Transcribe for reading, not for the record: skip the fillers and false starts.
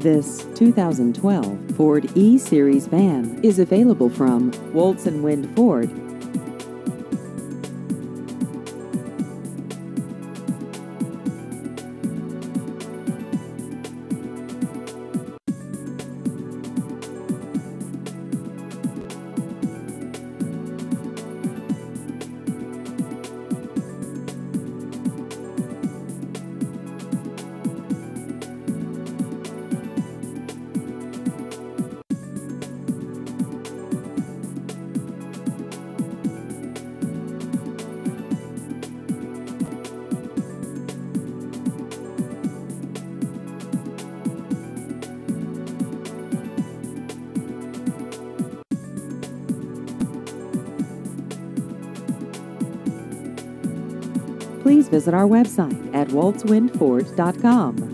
This 2012 Ford E-Series van is available from Woltz and Wind Ford. Please visit our website at woltzwindford.com.